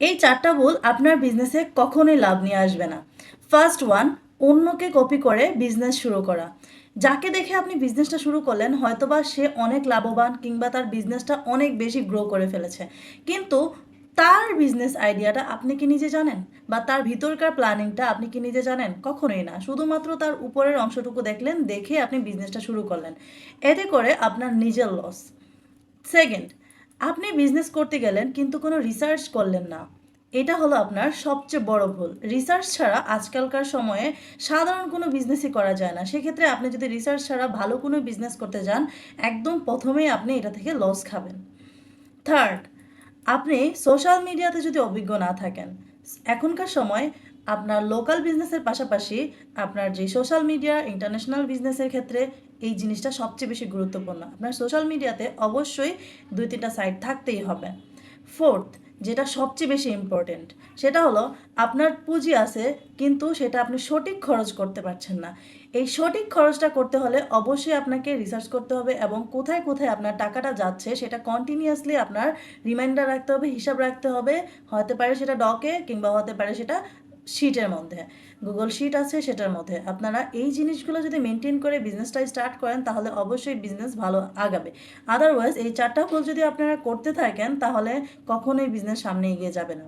এই 4টা ভুল আপনার বিজনেসে কখনোই লাভ নিয়ে আসবে না। ফার্স্ট ওয়ান, অন্যকে কপি করে বিজনেস শুরু করা। যাকে দেখে আপনি বিজনেসটা শুরু করলেন হয়তোবা সে অনেক লাভবান কিংবা তার বিজনেসটা অনেক বেশি গ্রো করে ফেলেছে, কিন্তু তার বিজনেস আইডিয়াটা আপনি কি নিজে জানেন? বা তার ভিতরকার প্ল্যানিংটা আপনি কি নিজে জানেন? কখনোই না। শুধুমাত্র তার উপরের অংশটুকু দেখলেন, দেখে আপনি বিজনেসটা শুরু করলেন। এতে করে আপনার নিজের লস। সেকেন্ড, আপনি বিজনেস করতে গেলেন কিন্তু কোনো রিসার্চ করলেন না। এটা হলো আপনার সবচেয়ে বড় ভুল। রিসার্চ ছাড়া আজকালকার সময়ে সাধারণ কোনো বিজনেসই করা যায় না। সেক্ষেত্রে আপনি যদি রিসার্চ ছাড়া ভালো কোনো বিজনেস করতে যান, একদম প্রথমেই আপনি এটা থেকে লস খাবেন। থার্ড, আপনি সোশ্যাল মিডিয়াতে যদি অভিজ্ঞ না থাকেন, এখনকার সময় আপনার লোকাল বিজনেসের পাশাপাশি আপনার যে সোশ্যাল মিডিয়া ইন্টারন্যাশনাল বিজনেসের ক্ষেত্রে এই জিনিসটা সবচেয়ে বেশি গুরুত্বপূর্ণ। আপনার সোশ্যাল মিডিয়াতে অবশ্যই 2-3টা সাইট থাকতেই হবে। ফোর্থ, যেটা সবচেয়ে বেশি ইম্পর্টেন্ট, সেটা হলো আপনার পুঁজি আছে কিন্তু সেটা আপনি সঠিক খরচ করতে পারছেন না। এই সঠিক খরচটা করতে হলে অবশ্যই আপনাকে রিসার্চ করতে হবে এবং কোথায় কোথায় আপনার টাকাটা যাচ্ছে সেটা কন্টিনিউয়াসলি আপনার রিমাইন্ডার রাখতে হবে, হিসাব রাখতে হবে। হতে পারে সেটা ডকে কিংবা হতে পারে সেটা শিটের মধ্যে, গুগল শিট আছে সেটার মধ্যে। আপনারা এই জিনিসগুলো যদি মেনটেন করে বিজনেসটা স্টার্ট করেন তাহলে অবশ্যই বিজনেস ভালো আগাবে। আদারওয়াইজ এই 4টা ভুল যদি আপনারা করতে থাকেন তাহলে কখনোই বিজনেস সামনে এগিয়ে যাবে না।